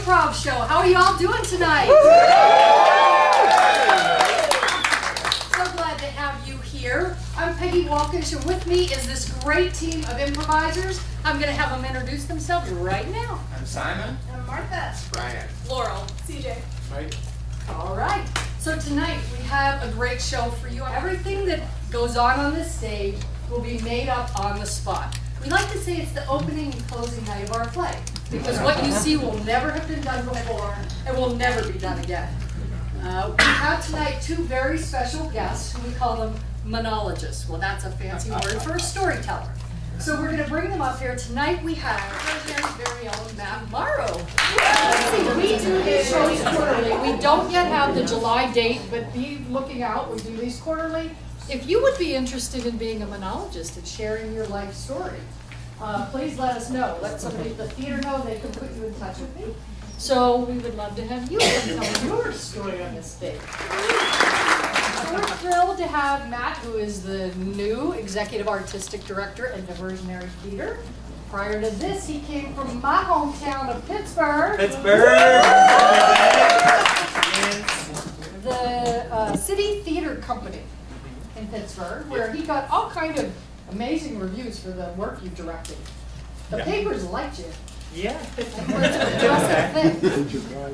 Improv Show. How are you all doing tonight? So glad to have you here. I'm Peggy Walkish, and with me is this great team of improvisers. I'm going to have them introduce themselves right now. I'm Simon. I'm Martha. Brian. Laurel. CJ. Mike. All right. So tonight we have a great show for you. Everything that goes on this stage will be made up on the spot. We like to say it's the opening and closing night of our play, because what you see will never have been done before and will never be done again. We have tonight two very special guests who we call them monologists. Well, that's a fancy word for a storyteller. So we're going to bring them up here. Tonight we have Diversionary's very own Matt Morrow. We do these shows quarterly. We don't yet have the July date, but be looking out. We do these quarterly. If you would be interested in being a monologist and sharing your life story, please let us know. Let somebody at the theater know. They can put you in touch with me. So we would love to have you tell your story on this stage. So we're thrilled to have Matt, who is the new Executive Artistic Director at Diversionary Theater. Prior to this, he came from my hometown of Pittsburgh. The City Theater Company in Pittsburgh, where he got all kind of amazing reviews for the work you've directed. The papers liked you. Yeah.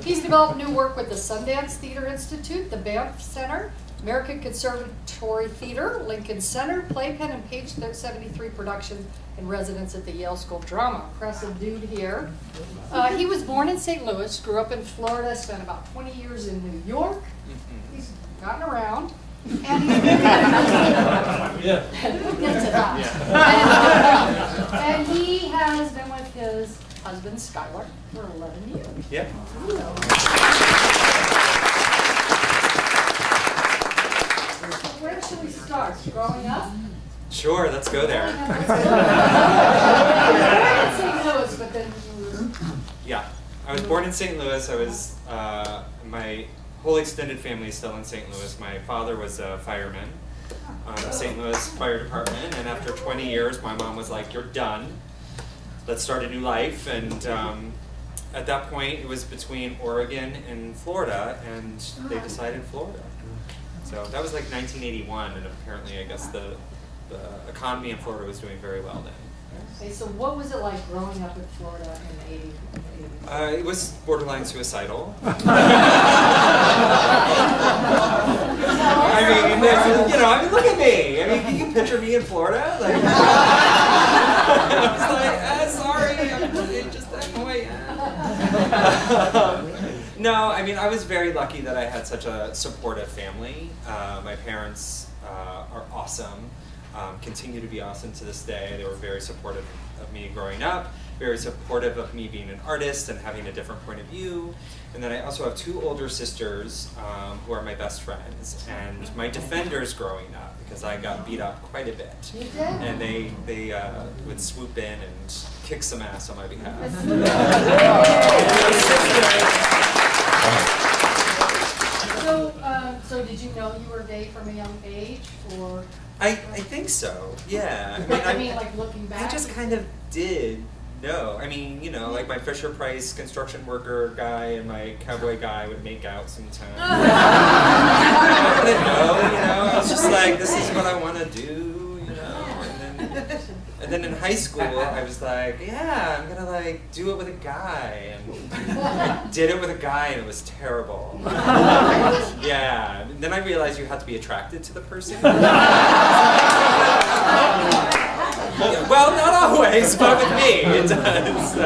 He's developed new work with the Sundance Theater Institute, the Banff Center, American Conservatory Theater, Lincoln Center, Playpen and Page 73 Productions, and residence at the Yale School of Drama. Impressive dude here. He was born in St. Louis, grew up in Florida, spent about 20 years in New York. He's gotten around. And he's been and he has been with his husband, Skylar, for 11 years. Yeah. Where should we start? Growing up? Sure, let's go there. Yeah, I was born in St. Louis. I was, my whole extended family is still in St. Louis. My father was a fireman on the St. Louis Fire Department, and after 20 years, my mom was like, "You're done. Let's start a new life." And at that point, it was between Oregon and Florida, and they decided Florida. So that was like 1981, and apparently, I guess the economy in Florida was doing very well then. Okay, so what was it like growing up in Florida in the 80s? It was borderline suicidal. I mean, you know, look at me. I mean, can you picture me in Florida? Like, I was like, sorry, I'm just who I am. No, I mean, I was very lucky that I had such a supportive family. My parents are awesome. Continue to be awesome to this day. They were very supportive of me growing up, very supportive of me being an artist and having a different point of view. And then I also have two older sisters who are my best friends and my defenders growing up, because I got beat up quite a bit. You did? And they would swoop in and kick some ass on my behalf. So did you know you were gay from a young age, or? I think so, yeah. I mean, like looking back? I just kind of did know. I mean, you know, like my Fisher Price construction worker guy and my cowboy guy would make out sometimes. I didn't know, you know. I was just like, this is what I want to do, you know. And then in high school, I was like, yeah, I'm gonna like do it with a guy, and did it with a guy, and it was terrible. Yeah. And then I realized you have to be attracted to the person. Yeah, well, not always, but with me it does.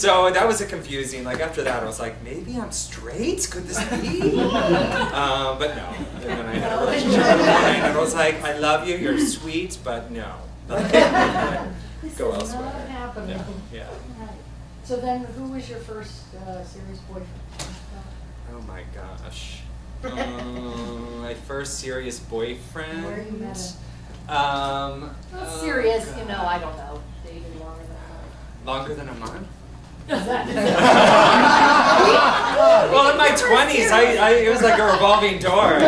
So that was a confusing. Like after that, I was like, maybe I'm straight. Could this be? But no. And then I had a relationship with a woman, and I was like, I love you. You're sweet, but no. Go elsewhere. Not happening. Yeah. Right. So then, who was your first serious boyfriend? Oh my gosh. My first serious boyfriend. Where you met him? Not serious, you know, I don't know. Dated longer than a month. Longer than a month? Well, Well, in my 20s, it was like a revolving door.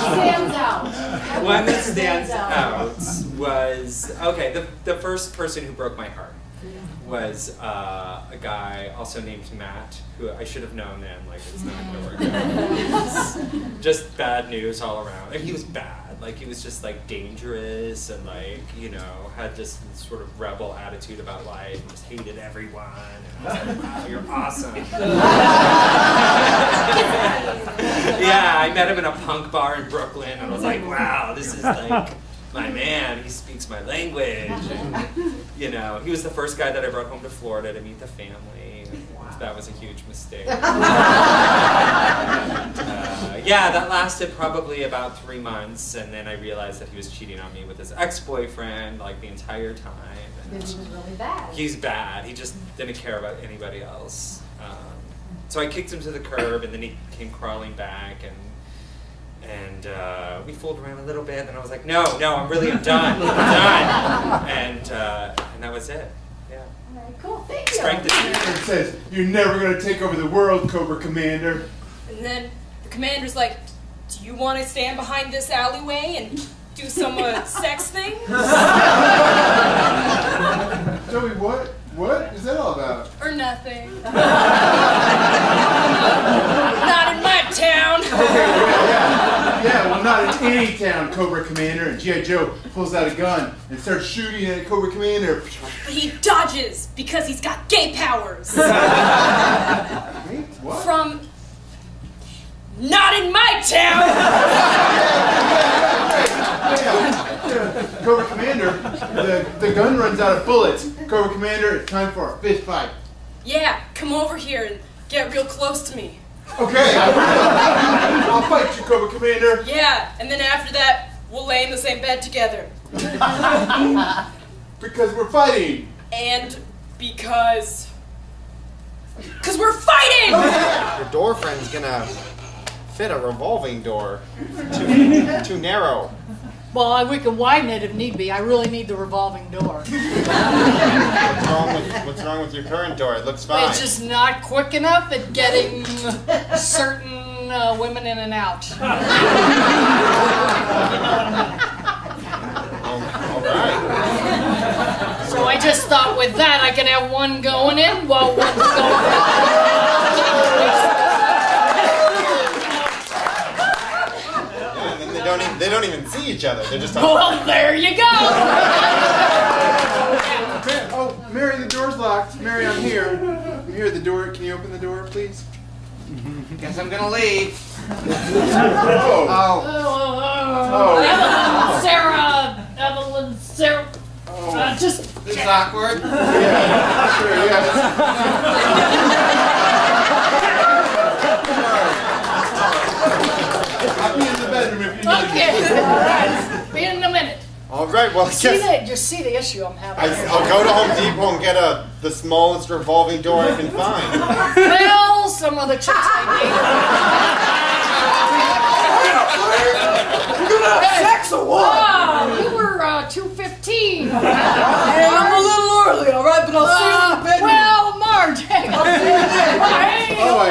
Stands out. One that stands out was, okay, the first person who broke my heart was a guy also named Matt, who I should have known then, like, it's not gonna work out. Just bad news all around. And he was bad, like, he was just, like, dangerous and, like, you know, had just this sort of rebel attitude about life and just hated everyone. And I was like, wow, you're awesome. Yeah, I met him in a punk bar in Brooklyn, and I was like, wow, this is, like, my man, he speaks my language. And, you know, he was the first guy that I brought home to Florida to meet the family. And that was a huge mistake. And, yeah, that lasted probably about 3 months, and then I realized that he was cheating on me with his ex-boyfriend, like, the entire time. And He was really bad. he's bad. He just didn't care about anybody else. So I kicked him to the curb, and then he came crawling back, and we fooled around a little bit, and I was like, no, I'm done. I'm done. And that was it. Yeah. All right, cool, thank you. Strength is It says, you're never going to take over the world, Cobra Commander. And then the commander's like, do you want to stand behind this alleyway and do some sex thing? Joey, what? What is that all about? Or nothing. Not in my town. Yeah, well, not in any town, Cobra Commander. And G.I. Joe pulls out a gun and starts shooting at Cobra Commander. But he dodges because he's got gay powers. Wait, what? From not in my town. Cobra Commander, the gun runs out of bullets. Cobra Commander, it's time for a fist fight. Yeah, come over here and get real close to me. Okay, I will. I'll fight you, Cobra Commander. Yeah, and then after that, we'll lay in the same bed together. Because we're fighting. And because we're fighting! Your door friend's gonna fit a revolving door. Too narrow. Well, we can widen it if need be. I really need the revolving door. What's wrong with your current door? It looks fine. It's just not quick enough at getting certain women in and out. You know what All right. I mean? So I just thought with that I could have one going in while one's going Yeah, they don't even see each other. They're just well, there you go! Oh, Mary, the door's locked. Mary, I'm here. I'm here at the door. Can you open the door, please? Guess I'm gonna leave. Oh. Evelyn, Sarah, just... This is awkward. Yeah, sure, yeah. I'll be in the bedroom if you need me. Okay, alright, be in a minute. All right, well, Just see the issue I'm having. I'll go to Home Depot and get the smallest revolving door I can find. Well, some of the chicks I We're gonna have sex or what? dated. You were 2:15. Hey, I'm a little early, alright? But I'll see you in the bedroom. Well, Marge. Oh,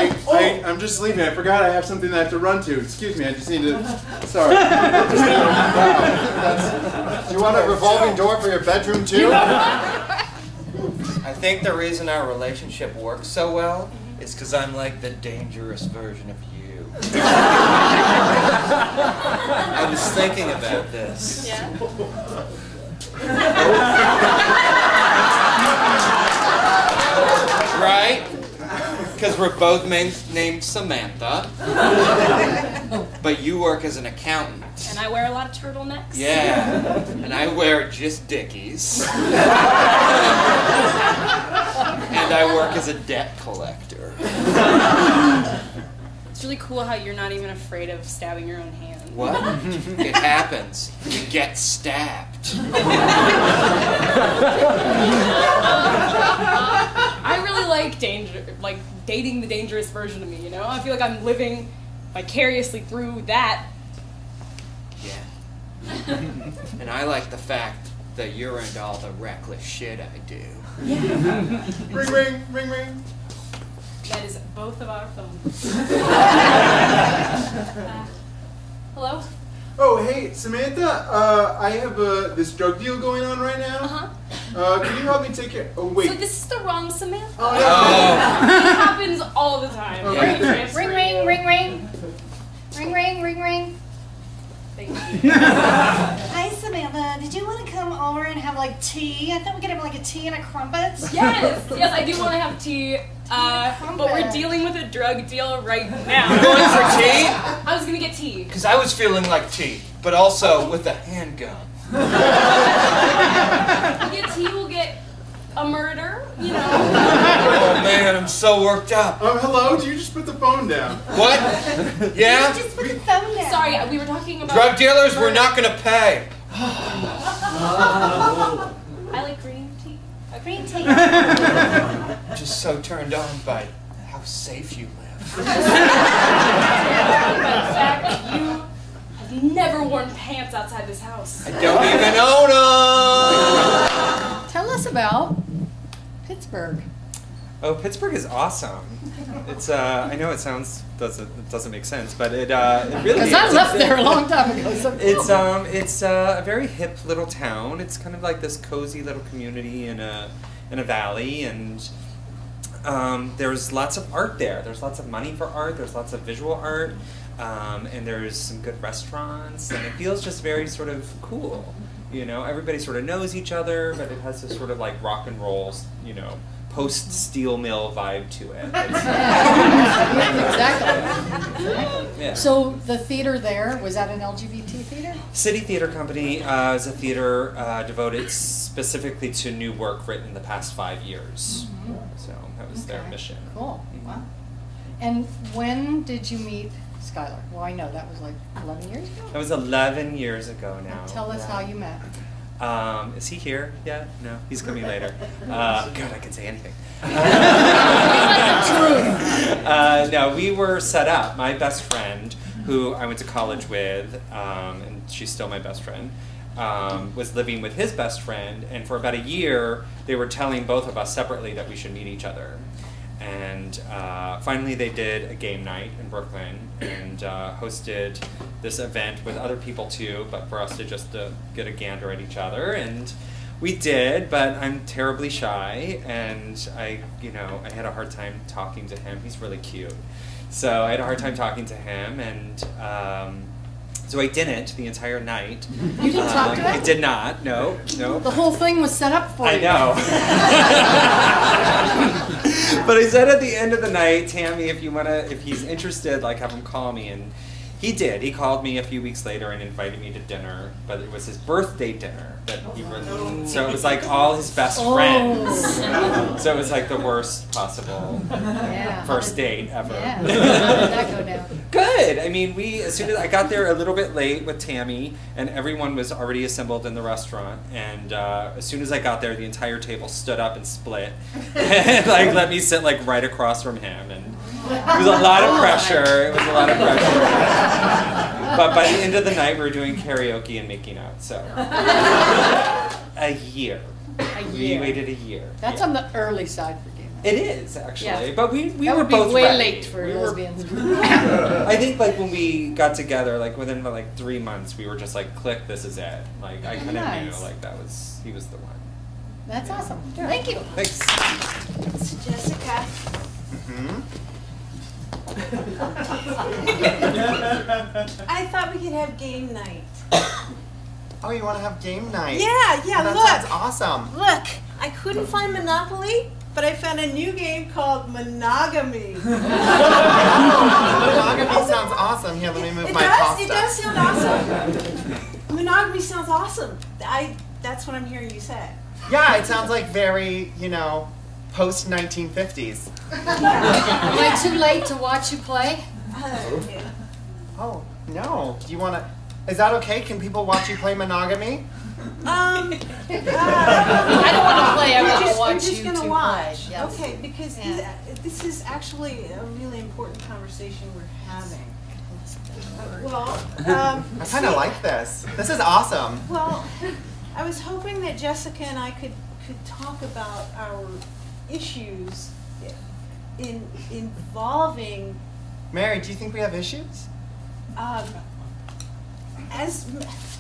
I'm just leaving. I forgot I have something that I have to run to. Excuse me, I just need to... Sorry. Do you want a revolving door for your bedroom, too? I think the reason our relationship works so well is because I'm like the dangerous version of you. I was thinking about this. Yeah? Right? Because we're both named Samantha. But you work as an accountant. And I wear a lot of turtlenecks. Yeah. And I wear just Dickies. And I work as a debt collector. It's really cool how you're not even afraid of stabbing your own hand. What? It happens. You get stabbed. I really like dating the dangerous version of me, you know? I feel like I'm living vicariously through that. Yeah. And I like the fact that you're into all the reckless shit I do. Ring, ring, ring, ring. That is both of our phones. Hello? Oh, hey, Samantha. I have this drug deal going on right now. Can you help me take care? Oh, wait. So this is the wrong Samantha. Oh, It happens all the time. Okay. Let me transfer Ring, you. ring, ring, ring. Ring, ring, ring, ring. Thank you. Hi, Samantha. Did you want to come over and have like tea? I thought we could have like a tea and a crumpet. Yes, I do want to have tea, but we're dealing with a drug deal right now. Going for tea? I was gonna get tea. Because I was feeling like tea, but also with a handgun. You get tea, we'll get a murder, you know. Oh man, I'm so worked up. Hello? Do you just put the phone down? What? Yeah? Just put the phone down. Sorry, we were talking about Drug dealers, we're not gonna pay. I like green tea. Green tea. I'm just so turned on by how safe you live. The fact that you have never worn pants outside this house. I don't even own them. Tell us about Pittsburgh. Oh, Pittsburgh is awesome. It's I know it doesn't make sense, but it really Because is. I left there a long time ago. So It's a very hip little town. It's kind of like this cozy little community in a valley, and there's lots of art there. There's lots of money for art. There's lots of visual art, and there's some good restaurants, and it feels just very sort of cool. You know, everybody sort of knows each other, but it has this sort of like rock and roll, you know, post steel mill vibe to it. Exactly. Yeah. So the theater there, was that an LGBT theater? City Theater Company is a theater devoted specifically to new work written in the past 5 years. So that was their mission. Cool. Wow. And when did you meet Skylar? Well, I know that was like 11 years ago. That was 11 years ago now. Tell us how you met. Is he here yet? No, he's coming later. God, I can say anything. No, we were set up. My best friend, who I went to college with, and she's still my best friend, was living with his best friend, and for about a year, they were telling both of us separately that we should meet each other. And finally they did a game night in Brooklyn and hosted this event with other people too, but for us to just get a gander at each other. And we did, but I'm terribly shy, and I had a hard time talking to him. He's really cute. So I had a hard time talking to him, and so I didn't the entire night. You didn't talk to him? I did not, no. The whole thing was set up for you. I know. But I said at the end of the night, Tammy, if he's interested, like, have him call me. And he did. He called me a few weeks later and invited me to dinner, but it was his birthday dinner that he really, so it was like all his best friends. So it was like the worst possible first date ever. Yeah. How did that go down? Good. I mean, as soon as I got there a little bit late with Tammy, and everyone was already assembled in the restaurant, and as soon as I got there, the entire table stood up and split, and like let me sit like right across from him, and it was a lot of pressure. It was a lot of pressure. But by the end of the night, we were doing karaoke and making out. So a year. We waited a year. That's on the early side for game night. It is actually, Yeah. but we That were would be both way ready. late for lesbians. I think like when we got together, like within like 3 months, we were just like, click, this is it. Like I kind of Nice. knew like he was the one. That's awesome. Thank you. Thanks. Jessica. I thought we could have game night. Oh, you want to have game night? Yeah, That look. sounds awesome. Look, I couldn't find Monopoly, but I found a new game called Monogamy. Monogamy sounds awesome. Here, let me move my pasta. It does sound awesome. Monogamy sounds awesome. That's what I'm hearing you say. Yeah, it sounds like very, post 1950s. Am I too late to watch you play? Oh, no. Do you want to... Is that okay? Can people watch you play Monogamy? I don't want to play. I want to watch We're just you gonna two watch. play. Yes. Okay, because this is actually a really important conversation we're having. I kind of like this. This is awesome. Well, I was hoping that Jessica and I could talk about our issues involving. Mary, do you think we have issues?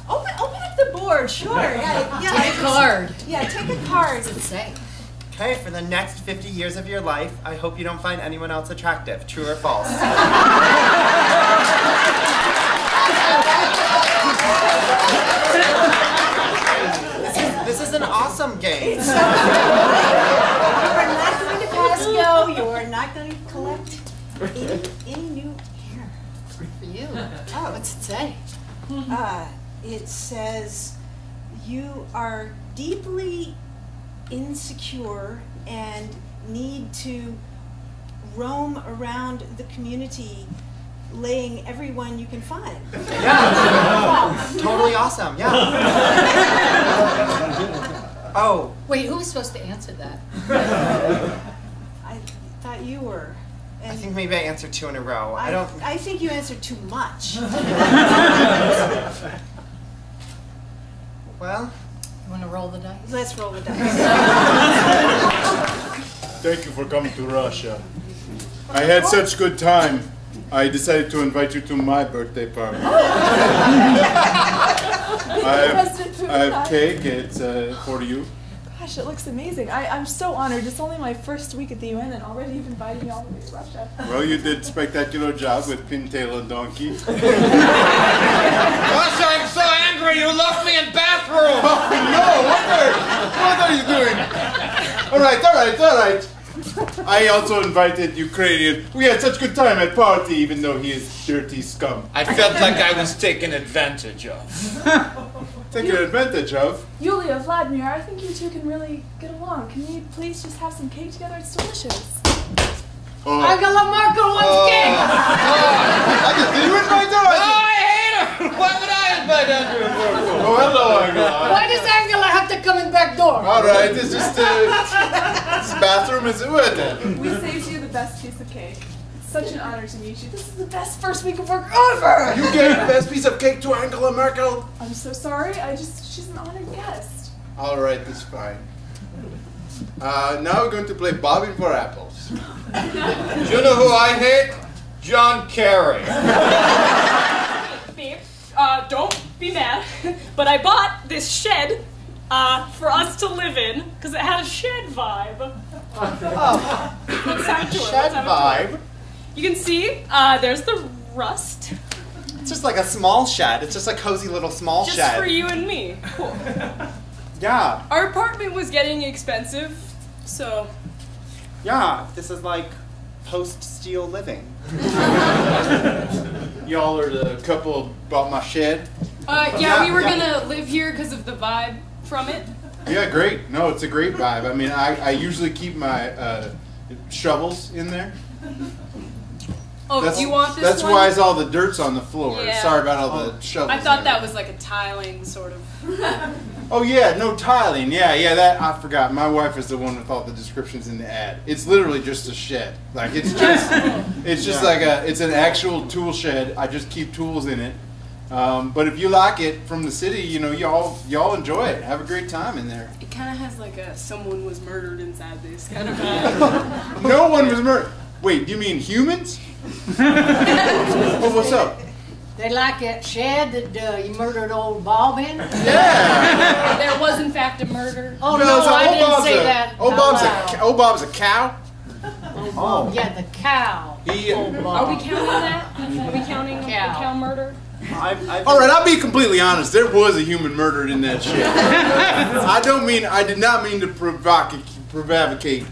Open up flip the board, sure. Yeah, Take a card. Yeah, take a card. What's it say? Okay, for the next 50 years of your life, I hope you don't find anyone else attractive. True or false? This is an awesome game. You are not going to pass go. You are not going to collect any new hair. For you. Oh, what's it say? It says you are deeply insecure and need to roam around the community laying everyone you can find. Yeah. Totally awesome. Yeah. Oh. Wait, who was supposed to answer that? I thought you were. And I think maybe I answered 2 in a row. I think you answered too much. Well. You want to roll the dice? Let's roll the dice. Thank you for coming to Russia. I had such good time. I decided to invite you to my birthday party. I have cake. It's for you. Gosh, it looks amazing. I'm so honored. It's only my first week at the UN and already you've invited me all the way to Russia. Well, you did a spectacular job with Pintail and Donkey. Gosh, I'm so angry you locked me in bathroom! Oh, no! What are you doing? All right. I also invited Ukrainian. We had such good time at party, even though he is dirty scum. I felt like I was taken advantage of. Taken advantage of? Yulia, Vladimir, I think you two can really get along. Can we please just have some cake together? It's delicious. Angela Merkel wants cake! Did you invite her? I hate her! Why would I invite Angela Merkel? Oh, hello, Angela. Why does Angela have to come in back door? All right, it's just this bathroom is whatever. We saved you the best piece of cake. It's such an honor to meet you. This is the best first week of work ever! You gave the best piece of cake to Angela Merkel. I'm so sorry. She's an honored guest. All right, that's fine. Now we're going to play bobbing for apples. Do you know who I hate? John Kerry. Babe, don't be mad, but I bought this shed for us to live in because it had a shed vibe. Let's have a tour. Shed vibe? You can see there's the rust. It's just like a small shed. It's just a cozy little small Just shed. for you and me. Cool. Yeah. Our apartment was getting expensive, so... Yeah, this is like post-steel living. Y'all are the couple bought my shed? Yeah, we were gonna live here because of the vibe from it. Yeah, great. No, it's a great vibe. I mean, I usually keep my shovels in there. Oh, That's, you want this That's one? why all the dirt's on the floor. Yeah. Sorry about all the shovels. I thought that was like a tiling sort of. Oh yeah, no tiling. Yeah, that I forgot. My wife is the one with all the descriptions in the ad. It's literally just a shed. Like it's just like it's an actual tool shed. I just keep tools in it. But if you like it from the city, you know, y'all enjoy it. Have a great time in there. It kind of has like a someone was murdered inside this kind of vibe. No one was murdered. Wait, you mean humans? Oh, what's up? They like that shed that you murdered old Bob in? Yeah. There was in fact a murder. Oh no, so I old didn't Bob's say a- that. Old out Bob's loud. old Bob's a cow. Oh, yeah, the cow. He, Old Are Bob. we counting that? Are we counting the Cow. cow murder? all right, I'll be completely honest. There was a human murdered in that shed. I did not mean to provocate.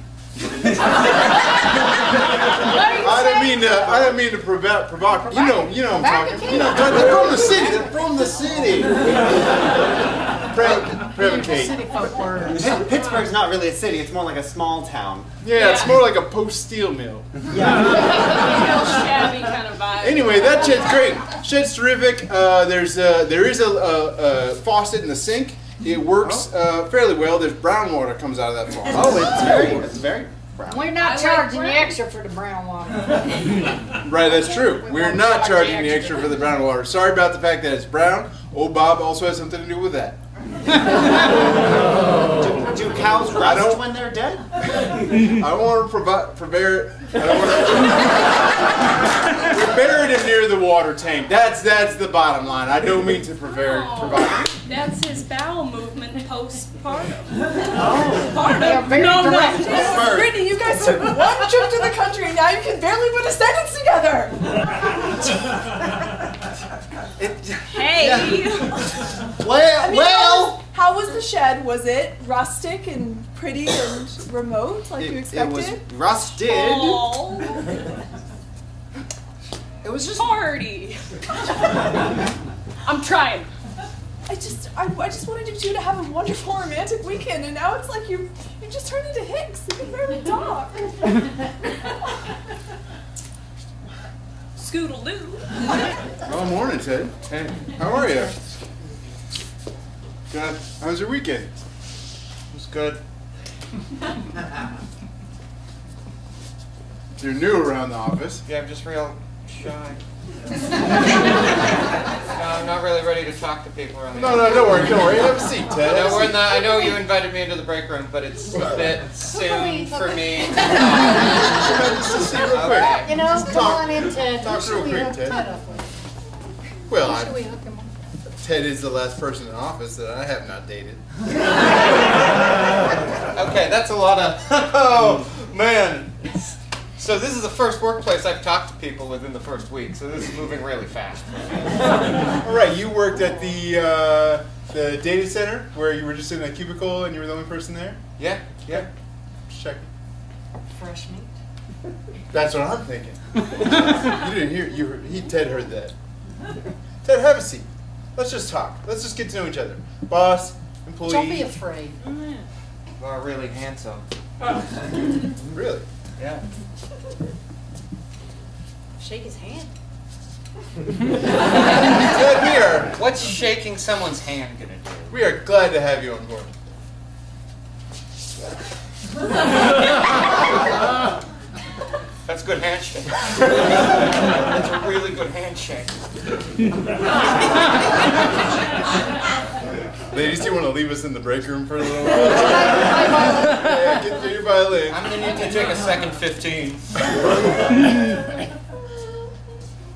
I didn't mean to provoke. You know what I'm talking. You know, they're from the city. They're from the city. Provocate. City folk words. Pittsburgh's not really a city. It's more like a small town. Yeah, it's more like a post-steel mill. Yeah. Real shabby kind of vibe. Anyway, that shed's great. Shed's terrific. There is a faucet in the sink. It works fairly well. There's brown water comes out of that faucet. Oh, it's very brown. We're not charging you extra for the brown water. Right, that's true. We're not charge charging the the extra for the brown water. Sorry about the fact that it's brown. Old Bob also has something to do with that. Do cows rust when they're dead? I don't want to prepare it near the water tank. That's the bottom line. I don't mean to provide. That's his bowel movement postpartum. No. Brittany, you guys took one trip to the country and now you can barely put a sentence together. Hey! Well, how was the shed? Was it rustic and pretty and remote like you expected? It was rusted. Oh. It was just Party! I'm trying. I just wanted you two to have a wonderful romantic weekend, and now it's like you just turned into Hicks. You can barely talk. Scoodle-doo. Oh, morning, Ted. Hey, how are you? Good. How was your weekend? It was good. You're new around the office. Yeah, I'm just real shy. No, I'm not really ready to talk to people around the No, don't worry. Have a seat, Ted. No, I know you invited me into the break room, but it's a bit soon for me. Just real quick. You know, come on in, Ted. Talk real quick, Ted. Well, Ted is the last person in office that I have not dated. Okay, that's a lot of... Oh, man. So this is the first workplace I've talked to people within the first week, so this is moving really fast. All right, you worked at the data center where you were just in a cubicle and you were the only person there? Yeah. Just checking. Fresh meat. That's what I'm thinking. You didn't hear. Ted heard that. Ted, have a seat. Let's just talk. Let's just get to know each other. Boss, employee. Don't be afraid. You are really handsome. Really? Yeah. Shake his hand. Ted, What's shaking someone's hand gonna do? we are glad to have you on board. That's a good handshake. That's a really good handshake. Ladies, do you want to leave us in the break room for a little while? Yeah, get through your violin. I'm gonna need to take a second 15.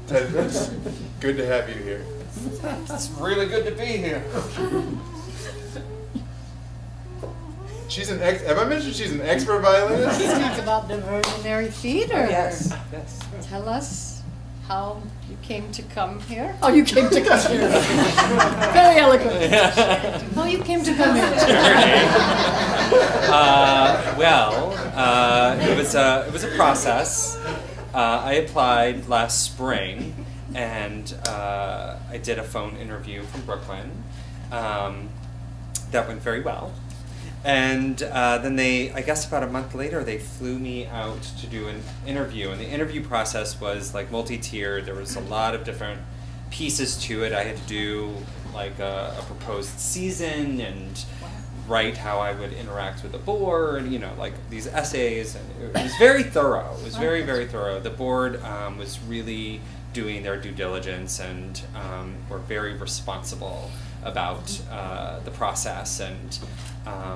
Ted, it's good to have you here. It's really good to be here. Have I mentioned she's an expert violinist? Let's talk about Diversionary Theater. Yes. Tell us how you came to come here. Oh, you came to come here. Very eloquent. How you came to come here. It was a process. I applied last spring, and I did a phone interview from Brooklyn. That went very well. And then I guess about a month later, they flew me out to do an interview. And the interview process was like multi-tiered. There was a lot of different pieces to it. I had to do like a proposed season and write how I would interact with the board, like these essays. And it was very thorough. It was very, very thorough. The board was really doing their due diligence and were very responsible about the process. And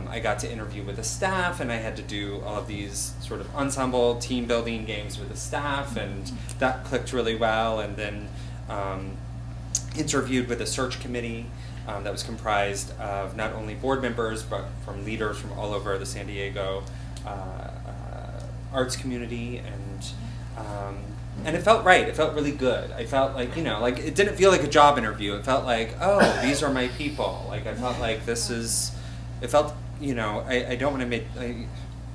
I got to interview with the staff, and I had to do all of these sort of ensemble team building games with the staff, and that clicked really well. And then interviewed with a search committee that was comprised of not only board members, but from leaders from all over the San Diego arts community. And it felt right. It felt really good. I felt like, it didn't feel like a job interview. It felt like, oh, these are my people. Like, I felt like it felt, I don't want to make,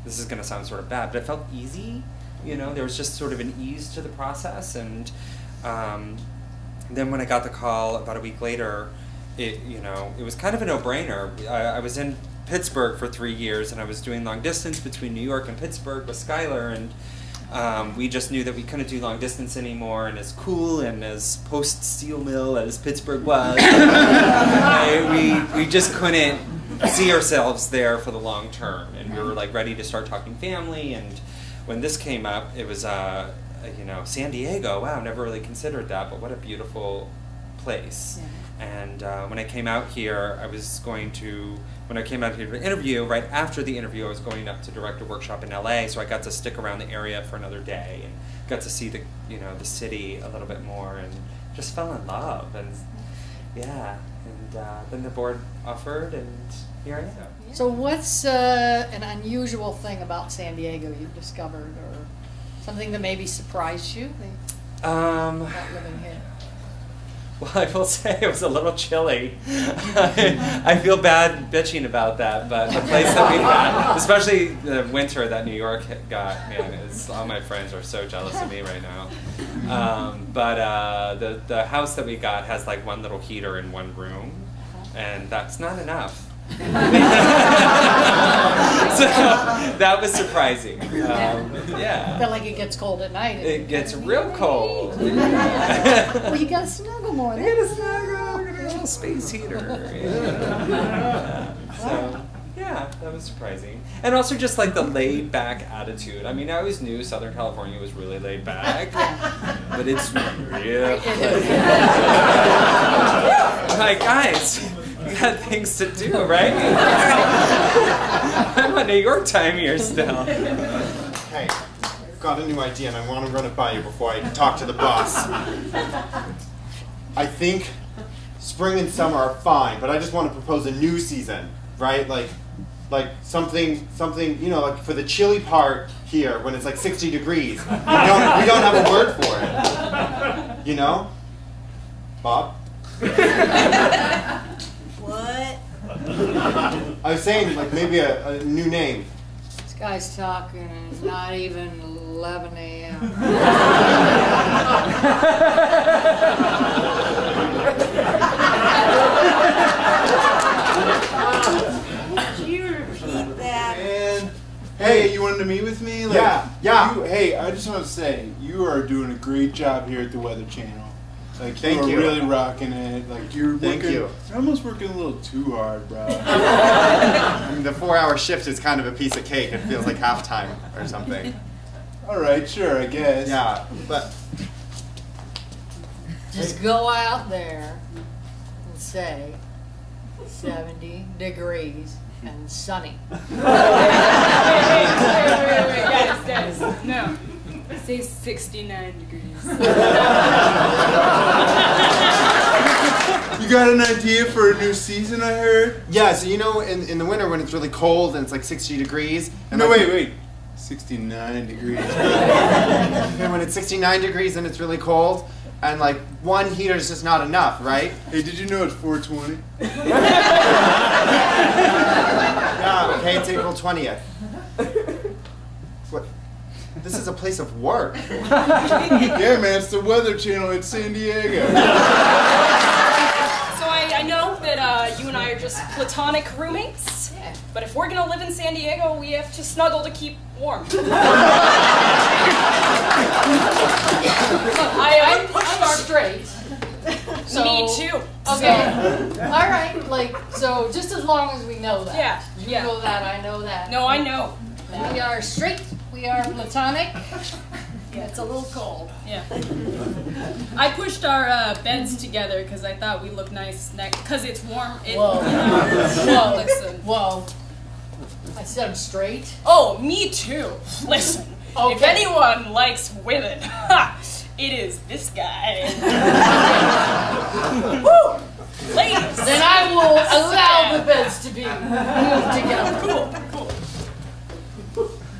this is going to sound sort of bad, but it felt easy. There was just sort of an ease to the process. And then when I got the call about a week later, it was kind of a no-brainer. I was in Pittsburgh for 3 years, and I was doing long distance between New York and Pittsburgh with Skylar, and we just knew that we couldn't do long distance anymore, and as cool and as post-steel mill as Pittsburgh was, we just couldn't see ourselves there for the long term, and we were like ready to start talking family. And when this came up, it was San Diego. Wow, never really considered that, but what a beautiful place. And when I came out here, when I came out here to interview, right after the interview, I was going up to direct a workshop in LA, so I got to stick around the area for another day and got to see the city a little bit more, and just fell in love. And yeah, and then the board offered, and here I am. So what's an unusual thing about San Diego you've discovered, or something that maybe surprised you about living here? Well, I will say it was a little chilly. I feel bad bitching about that, but the place that we had, especially the winter that New York got, man, all my friends are so jealous of me right now. But the house that we got has like one little heater in one room, and that's not enough. So that was surprising. Yeah. I feel like it gets cold at night. It gets real cold. Well, you gotta snuggle more. You gotta snuggle. Get a little space heater. Yeah. So yeah, that was surprising. And also just like the laid back attitude. I mean, I always knew Southern California was really laid back, but it's real. Like, guys, you got things to do, right? I'm on New York time here still. Hey, got a new idea and I want to run it by you before I talk to the boss. I think spring and summer are fine, but I just want to propose a new season, right? Like something, you know, like for the chilly part here when it's like 60 degrees. We don't have a word for it. You know? Bob? What? I was saying, like, maybe a new name. This guy's talking and it's not even 11 a.m. Did you repeat that? And hey, you wanted to meet with me? Like, yeah. Hey, I just want to say, you are doing a great job here at the Weather Channel. Like, Thank you you. are really rocking it. Like, you're Thank working, you. You're almost working a little too hard, bro. I mean, the 4-hour shift is kind of a piece of cake. It feels like halftime or something. All right, sure, I guess. Yeah, but Just go out there and say 70 degrees and sunny. Wait, guys, no. Say 69 degrees. You got an idea for a new season, I heard? yeah, so you know, in the winter when it's really cold and it's like 60 degrees. And No, like, wait. 69 degrees. And when it's 69 degrees and it's really cold, and like one heater is just not enough, right? Hey, did you know it's 420? Yeah, okay, it's April 20th. What? This is a place of work. Yeah, man, it's the Weather Channel in San Diego. So I know that you and I are just platonic roommates, but if we're gonna live in San Diego, we have to snuggle to keep warm. I'm straight. So, Me too. Okay. All right. Like, so just as long as we know that. Yeah. You Yeah. know that. I know that. No, I know. We are straight. We are platonic. Yeah, it's a little cold. Yeah. I pushed our beds together because I thought we looked nice next. Because it's warm. Whoa. Whoa. Listen. Whoa. I said I'm straight. Oh, me too. Listen. Okay. If anyone likes women, it is this guy. Woo! Ladies. Then I will allow the beds to be moved together. Cool.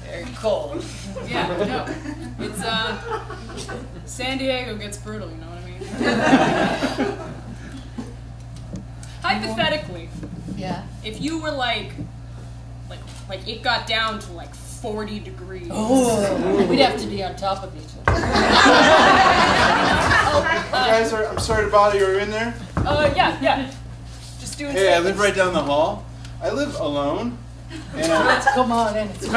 Very cold. Yeah, no. It's, San Diego gets brutal, you know what I mean? Hypothetically, Yeah. if you were like it got down to like 40 degrees. Oh, we'd have to be on top of each other. Guys, I'm sorry to bother you. Are you in there? Yeah. Just doing Hey, I live right down the hall. I live alone. And Let's come on in. It's I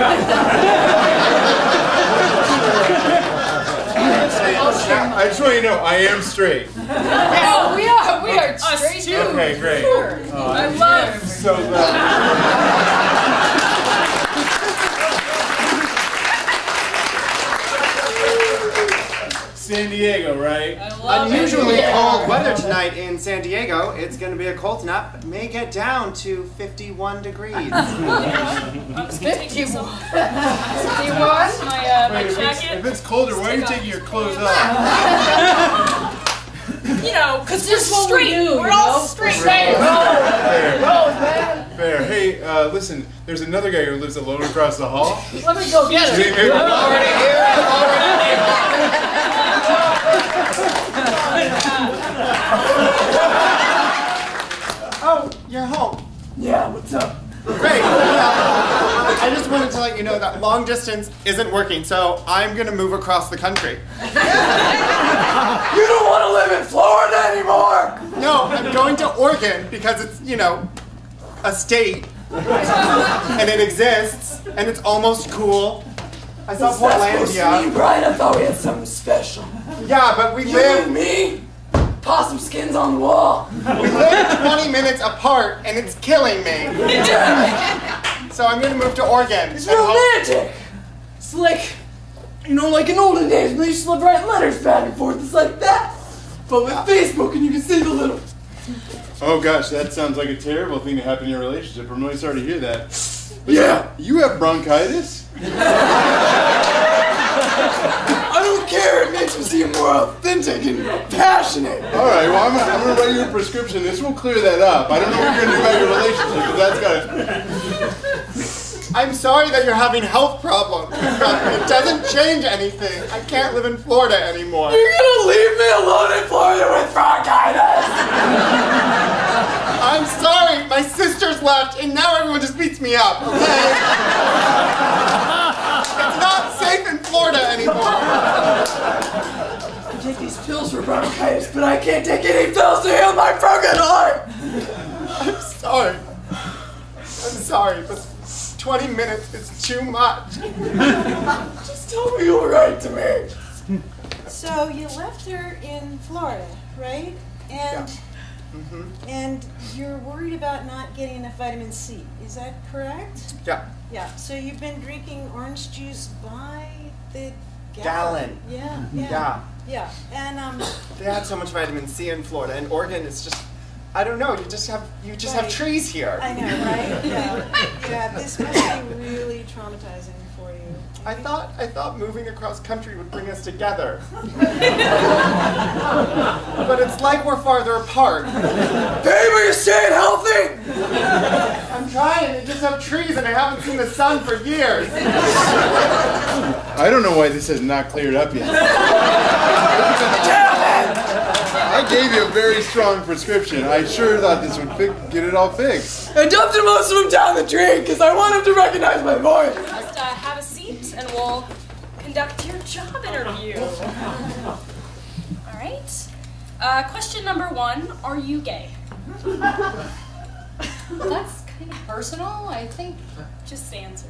just want you to know, I am straight. Yeah, we are straight too. Okay, great. Sure. I love. So glad. San Diego, right? Unusually cold weather tonight in San Diego. It's going to be a cold snap. It may get down to 51 degrees. I'm just gonna take some. My jacket. If it's colder, why are you taking your clothes off? You know, because we're just what we straight. do, We're you all know? straight. Fair. man. Fair. Hey, listen, there's another guy who lives alone across the hall. Let me go get Maybe- him. maybe- Already here. Oh, you're home. Yeah, what's up? Great. Well, I just wanted to let you know that long distance isn't working, so I'm going to move across the country. You don't want to live in Florida anymore! No, I'm going to Oregon because it's, you know, a state. And it exists, and it's almost cool. I saw What's that supposed to mean, Portlandia. Brian? I thought we had something special. Yeah, but we You live and me? Possum skins on the wall. we live 20 minutes apart, and it's killing me. So I'm going to move to Oregon. It's and hope- romantic. It's like, you know, like in olden days when they used to write letters back and forth. It's like that. But with Facebook, and you can see the little. Oh gosh, that sounds like a terrible thing to happen in your relationship. I'm really sorry to hear that. But Yeah. You have bronchitis? I don't care. It makes me seem more authentic and passionate. All right, well, I'm gonna write you a prescription. This will clear that up. I don't know what you're gonna do about your relationship, but that's gotta... I'm sorry that you're having health problems. It doesn't change anything. I can't live in Florida anymore. You're gonna leave me alone in Florida with bronchitis? I'm sorry. My sister's left, and now everyone just beats me up, okay? It's not safe in Florida anymore. I take these pills for bronchitis, but I can't take any pills to heal my broken heart. I'm sorry. I'm sorry, but 20 minutes is too much. Just tell me you'll write to me. So you left her in Florida, right? And and you're worried about not getting enough vitamin C. Is that correct? Yeah. Yeah. So you've been drinking orange juice by the Gallon. Yeah. Yeah. Yeah. And They had so much vitamin C in Florida, and Oregon is just, I don't know, you just have Right. trees here. I know, right? Yeah. Yeah. This must be really traumatizing for you. I thought moving across country would bring us together. But it's like we're farther apart. Baby, you're staying healthy? I'm trying, I just have trees and I haven't seen the sun for years. I don't know why this has not cleared up yet. I gave you a very strong prescription. I sure thought this would get it all fixed. I dumped most of them down the drain because I want him to recognize my voice. Just have a seat and we'll conduct your job interview. All right. Question number 1, are you gay? That's kind of personal, I think. Just answer.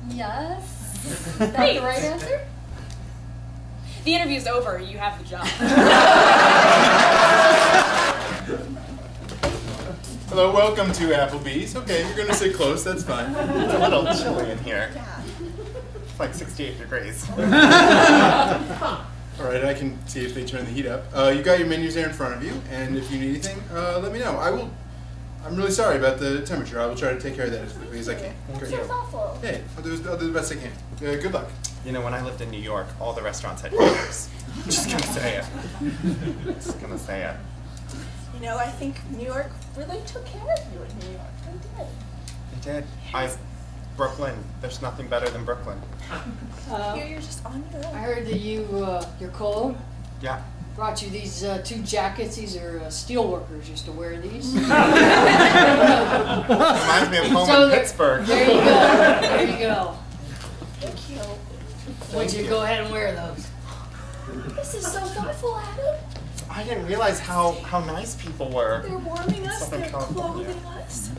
Yes. Is that Great. the right answer? The interview's over. You have the job. Hello, welcome to Applebee's. Okay, you're gonna sit close, that's fine. It's a little chilly in here. It's like 68 degrees. All right, I can see if they turn the heat up. You got your menus there in front of you, and if you need anything, let me know. I'm really sorry about the temperature. I will try to take care of that as quickly as I can. Great. awful. Hey, I'll do the best I can. Good luck. You know, when I lived in New York, all the restaurants had heaters. Just gonna say it. Just gonna say it. You know, I think New York really took care of you in New York. They did. It did. Brooklyn. There's nothing better than Brooklyn. Here you're just on your own. I heard that you're cold. Yeah. Brought you these 2 jackets. These are steel workers used to wear these. Reminds me of home in Pittsburgh. There you go. There you go. Thank you. Would you go ahead and wear those? This is so thoughtful, Adam. I didn't realize how nice people were. They're warming us, Southern they're California. clothing us.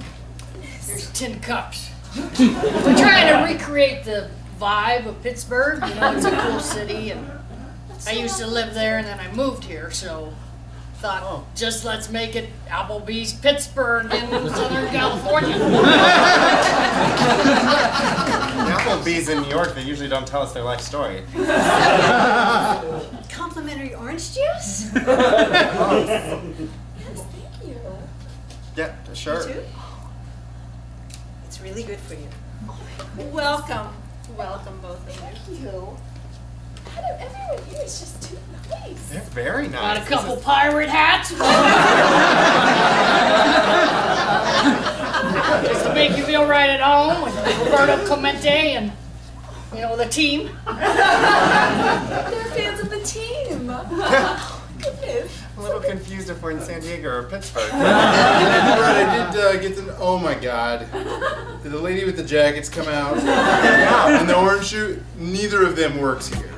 There's tin cups. We're trying to recreate the vibe of Pittsburgh. You know, it's a cool city, and I used to live there, and then I moved here, so Thought, just let's make it Applebee's Pittsburgh in Southern California. Applebee's in New York, they usually don't tell us their life story. Complimentary orange juice? Yes, thank you. Yeah, sure. You too? It's really good for you. Welcome. Welcome, both of you. Thank you. Everyone here is just too nice. They're very nice. Got a couple pirate hats. Just to make you feel right at home with Roberto Clemente and, you know, the team. They're fans of the team. Goodness. A little confused if we're in San Diego or Pittsburgh. Right, I did get the. Oh my God, did the lady with the jackets come out? And the orange shoe. Neither of them works here.